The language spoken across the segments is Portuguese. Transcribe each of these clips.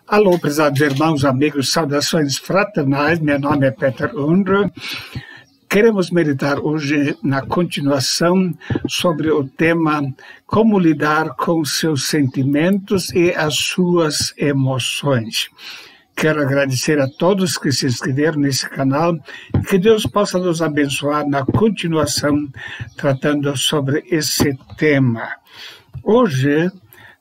Alô, prezados irmãos, amigos, saudações fraternais. Meu nome é Peter Undra. Queremos meditar hoje na continuação sobre o tema como lidar com seus sentimentos e as suas emoções. Quero agradecer a todos que se inscreveram nesse canal e que Deus possa nos abençoar na continuação tratando sobre esse tema. Hoje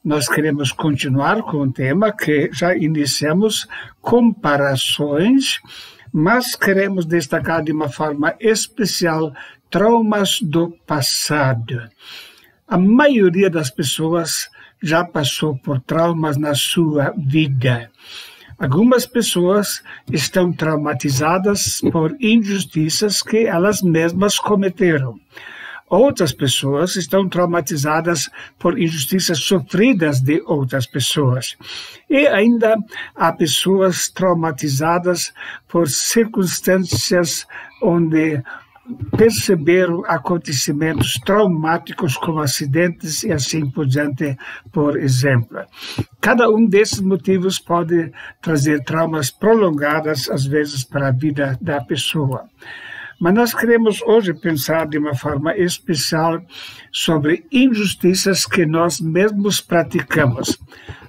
nós queremos continuar com um tema que já iniciamos, comparações, mas queremos destacar de uma forma especial traumas do passado. A maioria das pessoas já passou por traumas na sua vida. Algumas pessoas estão traumatizadas por injustiças que elas mesmas cometeram. Outras pessoas estão traumatizadas por injustiças sofridas de outras pessoas. E ainda há pessoas traumatizadas por circunstâncias onde perceberam acontecimentos traumáticos como acidentes e assim por diante, por exemplo. Cada um desses motivos pode trazer traumas prolongados, às vezes, para a vida da pessoa. Mas nós queremos hoje pensar de uma forma especial sobre injustiças que nós mesmos praticamos.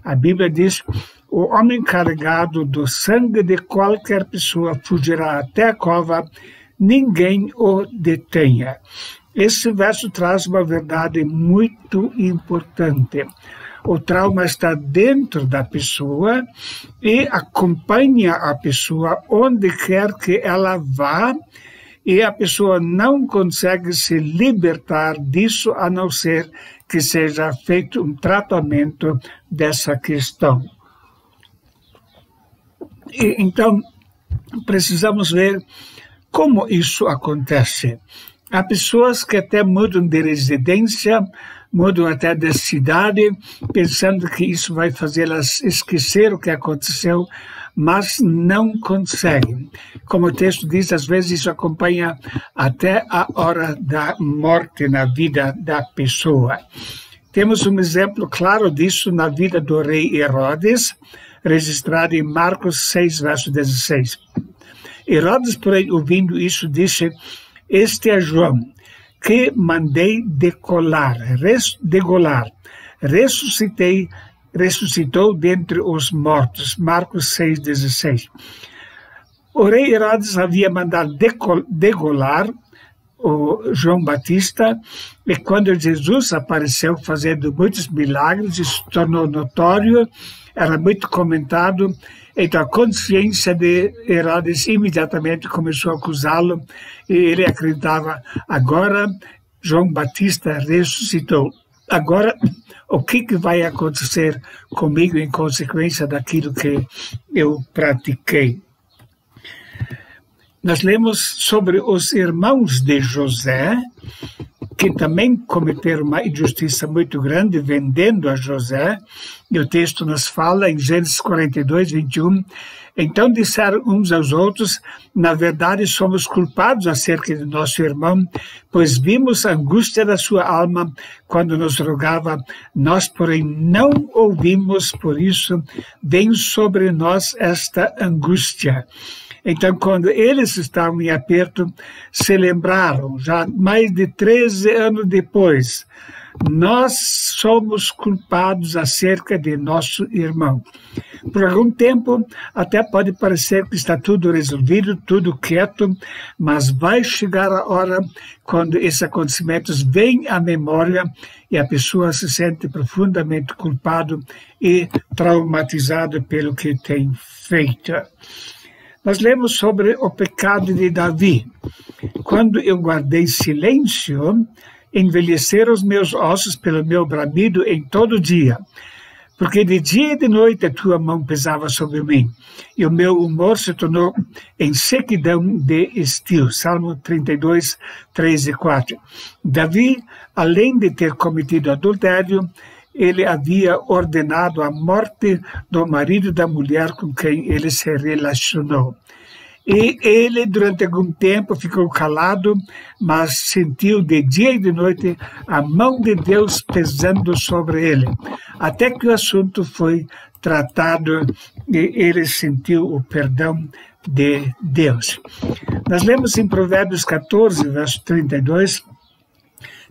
A Bíblia diz: o homem carregado do sangue de qualquer pessoa fugirá até a cova, ninguém o detenha. Esse verso traz uma verdade muito importante. O trauma está dentro da pessoa e acompanha a pessoa onde quer que ela vá, e a pessoa não consegue se libertar disso a não ser que seja feito um tratamento dessa questão. E, então, precisamos ver como isso acontece. Há pessoas que até mudam de residência, mudam até de cidade, pensando que isso vai fazê-las esquecer o que aconteceu, mas não conseguem. Como o texto diz, às vezes isso acompanha até a hora da morte na vida da pessoa. Temos um exemplo claro disso na vida do rei Herodes, registrado em Marcos 6, verso 16. Herodes, porém, ouvindo isso, disse: este é João, que mandei degolar, ressuscitou dentre os mortos. Marcos 6,16. O rei Herodes havia mandado degolar o João Batista, e quando Jesus apareceu fazendo muitos milagres, isso se tornou notório, era muito comentado, então a consciência de Herodes imediatamente começou a acusá-lo, e ele acreditava: agora João Batista ressuscitou. Agora, o que vai acontecer comigo em consequência daquilo que eu pratiquei? Nós lemos sobre os irmãos de José, que também cometeram uma injustiça muito grande, vendendo a José. E o texto nos fala, em Gênesis 42, 21, então disseram uns aos outros: na verdade somos culpados acerca de nosso irmão, pois vimos a angústia da sua alma quando nos rogava, nós porém não ouvimos, por isso vem sobre nós esta angústia. Então, quando eles estavam em aperto, se lembraram, já mais de 13 anos depois, nós somos culpados acerca de nosso irmão. Por algum tempo, até pode parecer que está tudo resolvido, tudo quieto, mas vai chegar a hora quando esses acontecimentos vêm à memória e a pessoa se sente profundamente culpado e traumatizado pelo que tem feito. Nós lemos sobre o pecado de Davi. Quando eu guardei silêncio, envelheceram os meus ossos pelo meu bramido em todo dia, porque de dia e de noite a tua mão pesava sobre mim, e o meu humor se tornou em sequidão de estio. Salmo 32, 3 e 4. Davi, além de ter cometido adultério, ele havia ordenado a morte do marido da mulher com quem ele se relacionou. E ele, durante algum tempo, ficou calado, mas sentiu de dia e de noite a mão de Deus pesando sobre ele. Até que o assunto foi tratado e ele sentiu o perdão de Deus. Nós lemos em Provérbios 14, verso 32,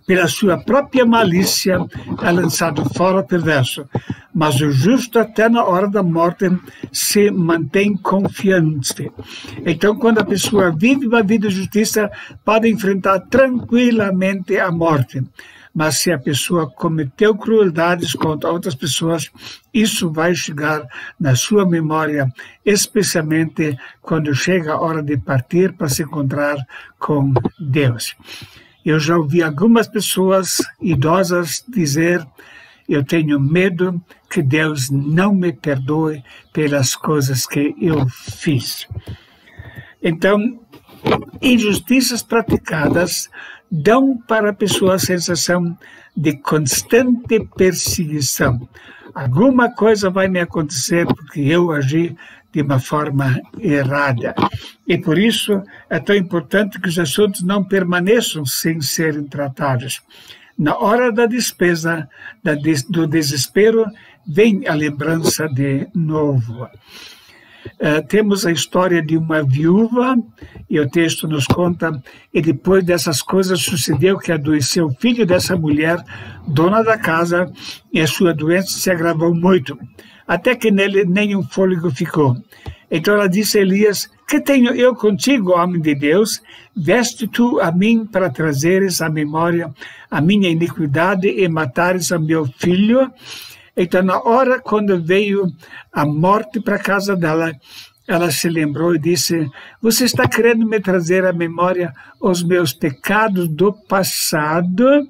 pela sua própria malícia é lançado fora o perverso, mas o justo até na hora da morte se mantém confiante. Então, quando a pessoa vive uma vida de justiça, pode enfrentar tranquilamente a morte. Mas se a pessoa cometeu crueldades contra outras pessoas, isso vai chegar na sua memória, especialmente quando chega a hora de partir para se encontrar com Deus. Eu já ouvi algumas pessoas idosas dizer: eu tenho medo que Deus não me perdoe pelas coisas que eu fiz. Então, injustiças praticadas dão para a pessoa a sensação de constante perseguição. Alguma coisa vai me acontecer porque eu agi de uma forma errada. E por isso é tão importante que os assuntos não permaneçam sem serem tratados. Na hora da despesa, do desespero, vem a lembrança de novo. Temos a história de uma viúva, e o texto nos conta, e depois dessas coisas sucedeu que adoeceu o filho dessa mulher, dona da casa, e a sua doença se agravou muito, até que nele nenhum fôlego ficou. Então ela disse a Elias: que tenho eu contigo, homem de Deus? Veste tu a mim para trazeres à memória a minha iniquidade e matares a meu filho? Então, na hora quando veio a morte para a casa dela, ela se lembrou e disse: você está querendo me trazer à memória os meus pecados do passado?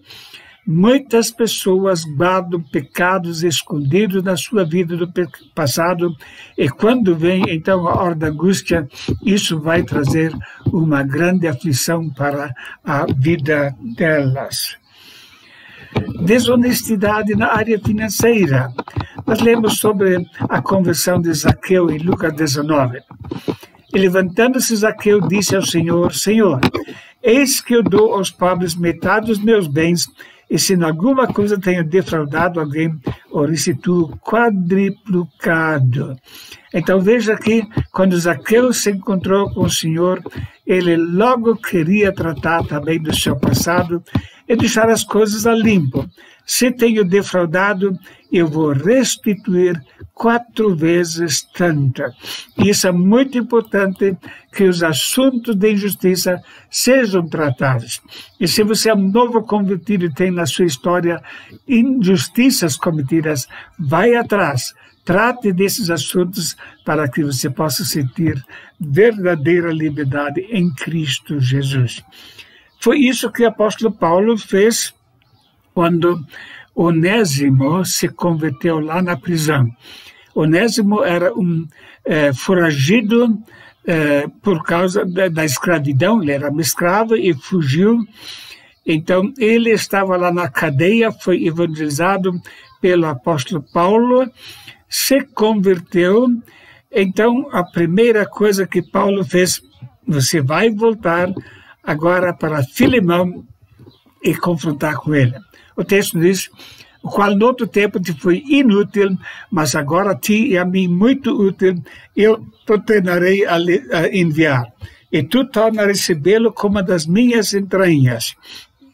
Muitas pessoas guardam pecados escondidos na sua vida do passado, e quando vem então a hora da angústia, isso vai trazer uma grande aflição para a vida delas. Desonestidade na área financeira. Nós lemos sobre a conversão de Zaqueu em Lucas 19. E levantando-se Zaqueu disse ao Senhor: Senhor, eis que eu dou aos pobres metade dos meus bens, e se em alguma coisa tenho defraudado alguém, o restituo quadriplicado. Então veja que quando Zaqueu se encontrou com o Senhor, ele logo queria tratar também do seu passado e deixar as coisas a limpo. Se tenho defraudado, eu vou restituir 4 vezes tanto. Isso é muito importante, que os assuntos de injustiça sejam tratados. E se você é um novo convertido e tem na sua história injustiças cometidas, vai atrás. Trate desses assuntos para que você possa sentir verdadeira liberdade em Cristo Jesus. Foi isso que o apóstolo Paulo fez quando Onésimo se converteu lá na prisão. Onésimo era um foragido por causa da escravidão, ele era um escravo e fugiu. Então, ele estava lá na cadeia, foi evangelizado pelo apóstolo Paulo, se converteu. Então, a primeira coisa que Paulo fez: você vai voltar agora para Filemão e confrontar com ele. O texto diz: o qual no outro tempo te foi inútil, mas agora a ti e a mim muito útil, eu te tornarei a enviar. E tu torna a recebê-lo como das minhas entranhas.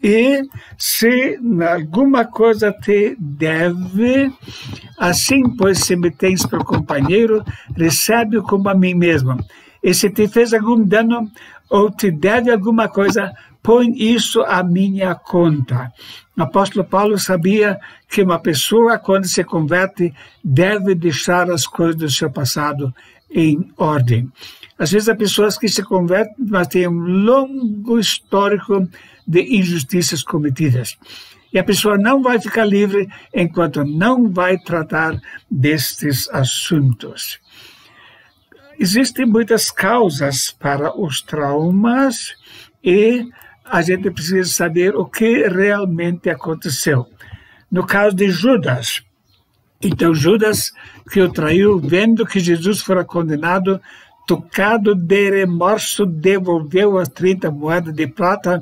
E se alguma coisa te deve, assim pois se me tens por companheiro, recebe-o como a mim mesmo. E se te fez algum dano ou te deve alguma coisa, põe isso à minha conta. O apóstolo Paulo sabia que uma pessoa, quando se converte, deve deixar as coisas do seu passado em ordem. Às vezes há pessoas que se convertem, mas têm um longo histórico de injustiças cometidas. E a pessoa não vai ficar livre enquanto não vai tratar destes assuntos. Existem muitas causas para os traumas e a gente precisa saber o que realmente aconteceu. No caso de Judas, então Judas, que o traiu, vendo que Jesus fora condenado, tocado de remorso, devolveu as 30 moedas de prata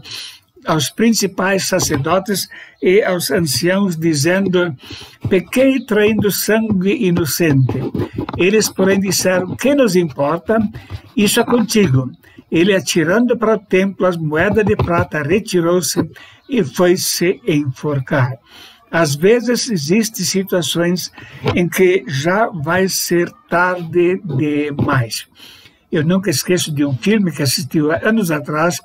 aos principais sacerdotes e aos anciãos, dizendo: pequei traindo sangue inocente. Eles, porém, disseram: que nos importa? Isso é contigo. Ele, atirando para o templo as moedas de prata, retirou-se e foi se enforcar. Às vezes existem situações em que já vai ser tarde demais. Eu nunca esqueço de um filme que assisti anos atrás.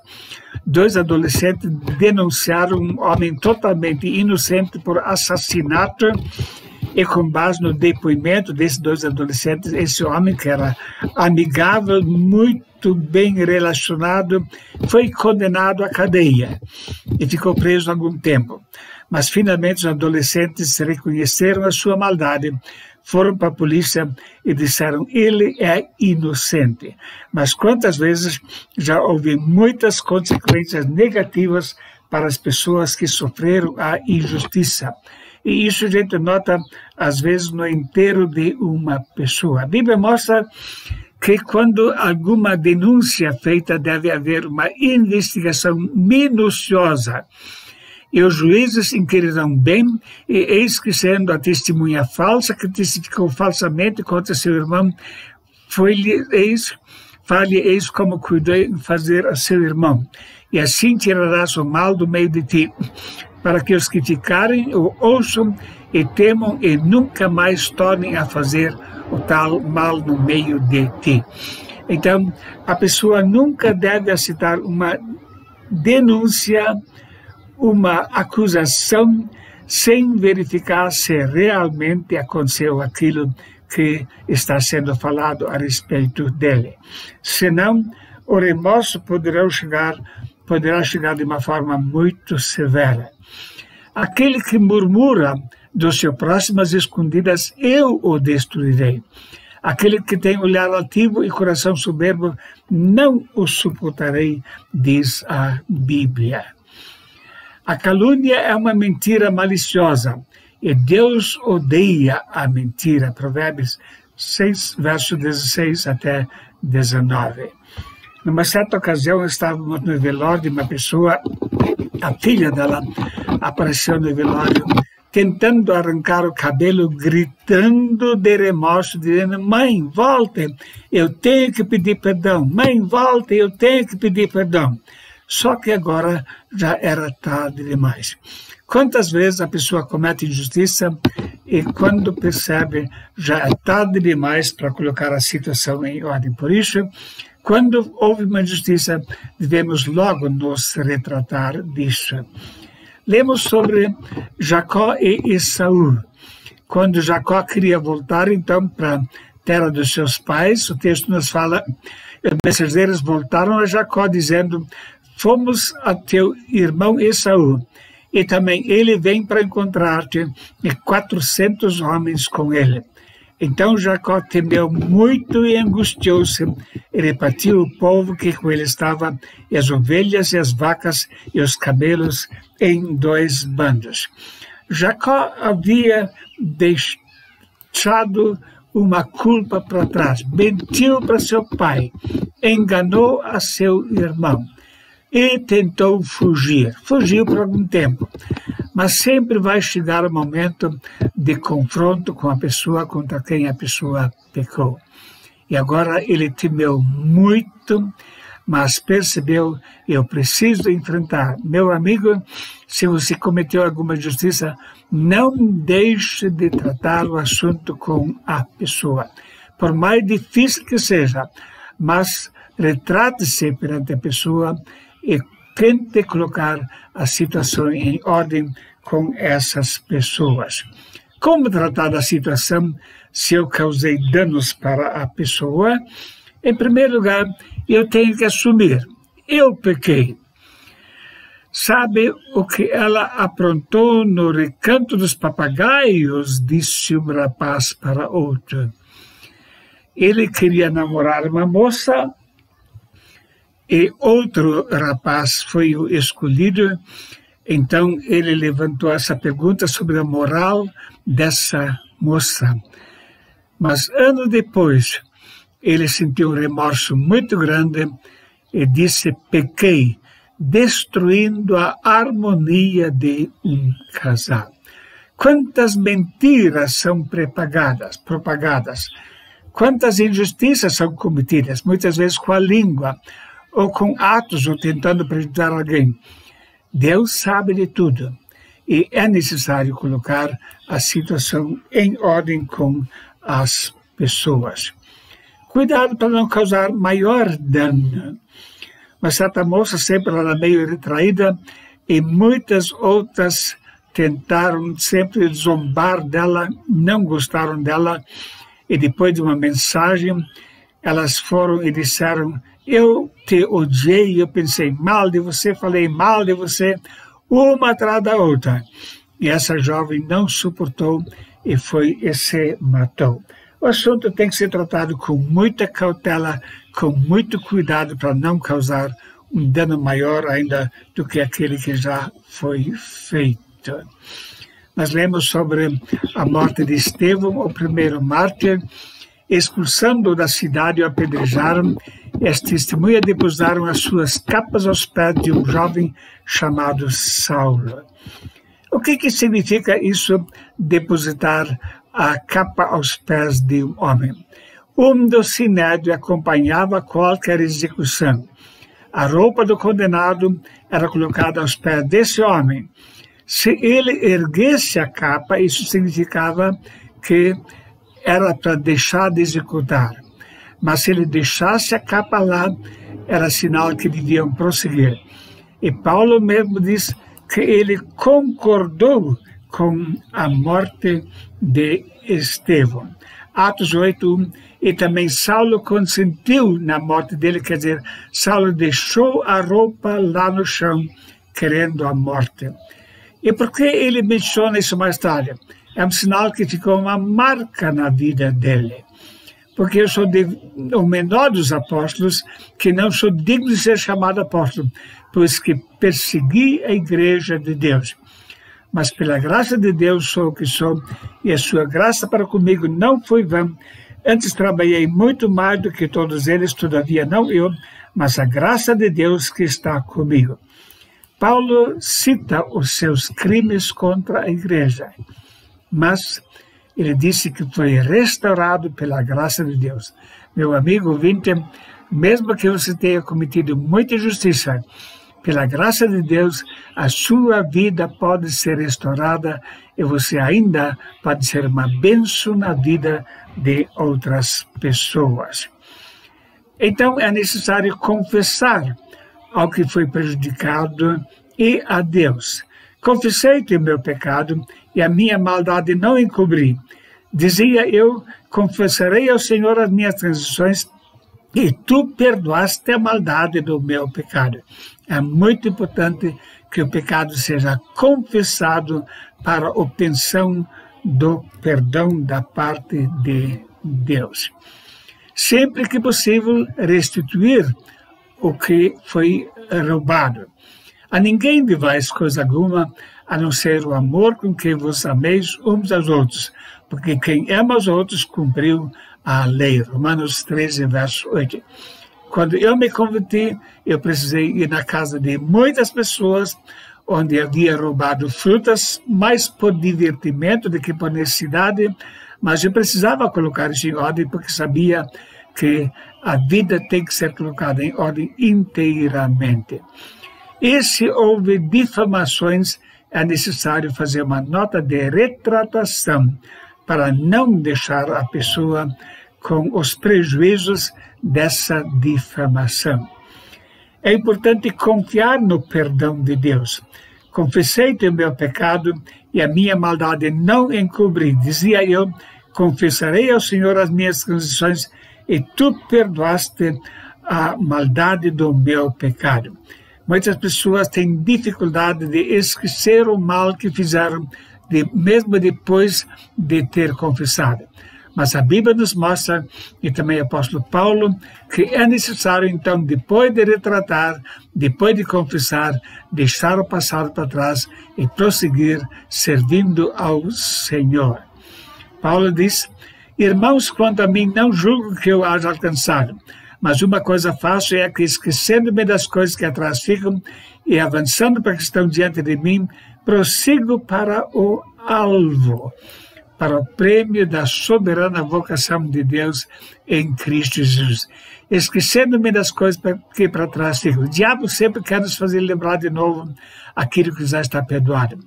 2 adolescentes denunciaram um homem totalmente inocente por assassinato, e com base no depoimento desses 2 adolescentes, esse homem, que era amigável, muito bem relacionado, foi condenado à cadeia e ficou preso algum tempo. Mas finalmente os adolescentes reconheceram a sua maldade, foram para a polícia e disseram: ele é inocente. Mas quantas vezes já houve muitas consequências negativas para as pessoas que sofreram a injustiça. E isso a gente nota, às vezes, no inteiro de uma pessoa. A Bíblia mostra que quando alguma denúncia é feita, deve haver uma investigação minuciosa. E os juízes inquirirão bem, e eis que, sendo a testemunha falsa, que testificou falsamente contra seu irmão, fale eis como cuidou em fazer a seu irmão. E assim tirarás o mal do meio de ti, para que os que ficarem o ouçam e temam e nunca mais tornem a fazer o tal mal no meio de ti. Então, a pessoa nunca deve aceitar uma denúncia, uma acusação, sem verificar se realmente aconteceu aquilo que está sendo falado a respeito dele. Senão, o remorso poderá chegar de uma forma muito severa. Aquele que murmura do seu próximo às escondidas, eu o destruirei. Aquele que tem olhar altivo e coração soberbo, não o suportarei, diz a Bíblia. A calúnia é uma mentira maliciosa, e Deus odeia a mentira. Provérbios 6, verso 16 até 19. Numa certa ocasião, estávamos no velório de uma pessoa, a filha dela apareceu no velório, tentando arrancar o cabelo, gritando de remorso, dizendo: mãe, volte, eu tenho que pedir perdão. Mãe, volte, eu tenho que pedir perdão. Só que agora já era tarde demais. Quantas vezes a pessoa comete injustiça e quando percebe já é tarde demais para colocar a situação em ordem. Por isso, quando houve uma injustiça, devemos logo nos retratar disso. Lemos sobre Jacó e Esaú. Quando Jacó queria voltar, então, para a terra dos seus pais, o texto nos fala: os mensageiros voltaram a Jacó, dizendo: fomos a teu irmão Esaú, e também ele vem para encontrar-te, e 400 homens com ele. Então Jacó temeu muito e angustiou-se, e repartiu o povo que com ele estava, e as ovelhas e as vacas e os camelos, em 2 bandos. Jacó havia deixado uma culpa para trás, mentiu para seu pai, enganou a seu irmão e tentou fugir. Fugiu por algum tempo, mas sempre vai chegar o momento de confronto com a pessoa contra quem a pessoa pecou. E agora ele temeu muito, mas percebeu: eu preciso enfrentar. Meu amigo, se você cometeu alguma injustiça, não deixe de tratar o assunto com a pessoa. Por mais difícil que seja, mas retrate-se perante a pessoa e tente colocar a situação em ordem com essas pessoas. Como tratar da situação se eu causei danos para a pessoa? Em primeiro lugar, eu tenho que assumir: eu pequei. Sabe o que ela aprontou no recanto dos papagaios? Disse um rapaz para outro. Ele queria namorar uma moça, e outro rapaz foi o escolhido. Então ele levantou essa pergunta sobre a moral dessa moça. Mas anos depois, ele sentiu um remorso muito grande e disse: pequei, destruindo a harmonia de um casal. Quantas mentiras são propagadas, quantas injustiças são cometidas, muitas vezes com a língua, ou com atos, ou tentando prejudicar alguém. Deus sabe de tudo, e é necessário colocar a situação em ordem com as pessoas. Cuidado para não causar maior dano. Mas certa moça sempre era meio retraída, e muitas outras tentaram sempre zombar dela, não gostaram dela, e depois de uma mensagem, elas foram e disseram: eu te odiei, eu pensei mal de você, falei mal de você, uma atrás da outra. E essa jovem não suportou e foi e se matou. O assunto tem que ser tratado com muita cautela, com muito cuidado para não causar um dano maior ainda do que aquele que já foi feito. Nós lemos sobre a morte de Estevão, o primeiro mártir. Expulsando-o da cidade, o apedrejaram, e as testemunhas depositaram as suas capas aos pés de um jovem chamado Saulo. O que significa isso, depositar a capa aos pés de um homem? Do sinédrio acompanhava qualquer execução. A roupa do condenado era colocada aos pés desse homem. Se ele erguesse a capa, isso significava que era para deixar de executar. Mas se ele deixasse a capa lá, era sinal que deviam prosseguir. E Paulo mesmo diz que ele concordou com a morte de Estevão. Atos 8:1, e também Saulo consentiu na morte dele, quer dizer, Saulo deixou a roupa lá no chão, querendo a morte. E por que ele menciona isso mais tarde? É um sinal que ficou uma marca na vida dele. Porque eu sou o menor dos apóstolos, que não sou digno de ser chamado apóstolo, pois que persegui a igreja de Deus. Mas pela graça de Deus sou o que sou, e a sua graça para comigo não foi vã. Antes trabalhei muito mais do que todos eles, todavia não eu, mas a graça de Deus que está comigo. Paulo cita os seus crimes contra a igreja, mas ele disse que foi restaurado pela graça de Deus. Meu amigo ouvinte, mesmo que você tenha cometido muita injustiça, pela graça de Deus, a sua vida pode ser restaurada e você ainda pode ser uma bênção na vida de outras pessoas. Então, é necessário confessar ao que foi prejudicado e a Deus. Confessei-te o meu pecado e a minha maldade não encobri. Dizia eu: confessarei ao Senhor as minhas transgressões, e tu perdoaste a maldade do meu pecado. É muito importante que o pecado seja confessado para a obtenção do perdão da parte de Deus. Sempre que possível, restituir o que foi roubado. A ninguém devais coisa alguma, a não ser o amor com que vos ameis uns aos outros, porque quem ama os outros cumpriu a lei. Romanos 13, verso 8. Quando eu me converti, eu precisei ir na casa de muitas pessoas, onde havia roubado frutas, mais por divertimento do que por necessidade, mas eu precisava colocar isso em ordem, porque sabia que a vida tem que ser colocada em ordem inteiramente. E se houve difamações, é necessário fazer uma nota de retratação para não deixar a pessoa com os prejuízos dessa difamação. É importante confiar no perdão de Deus. Confessei-te o meu pecado e a minha maldade não encobri. Dizia eu: confessarei ao Senhor as minhas transgressões e tu perdoaste a maldade do meu pecado. Muitas pessoas têm dificuldade de esquecer o mal que fizeram, mesmo depois de ter confessado. Mas a Bíblia nos mostra, e também o apóstolo Paulo, que é necessário, então, depois de retratar, depois de confessar, deixar o passado para trás e prosseguir servindo ao Senhor. Paulo diz Irmãos, quanto a mim, não julgo que eu haja alcançado, mas uma coisa faço é que, esquecendo-me das coisas que atrás ficam e avançando para que estão diante de mim, prossigo para o alvo, para o prêmio da soberana vocação de Deus em Cristo Jesus. Esquecendo-me das coisas que para trás ficam. O diabo sempre quer nos fazer lembrar de novo aquilo que já está perdoado.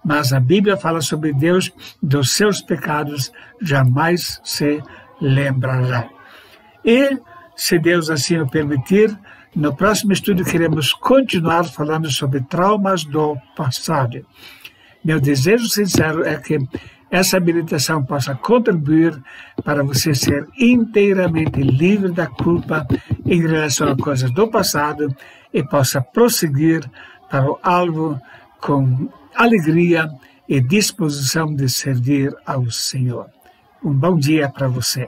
Mas a Bíblia fala sobre Deus, dos seus pecados jamais se lembrará. E, se Deus assim o permitir, no próximo estudo queremos continuar falando sobre traumas do passado. Meu desejo sincero é que essa meditação possa contribuir para você ser inteiramente livre da culpa em relação a coisas do passado e possa prosseguir para o alvo com alegria e disposição de servir ao Senhor. Um bom dia para você.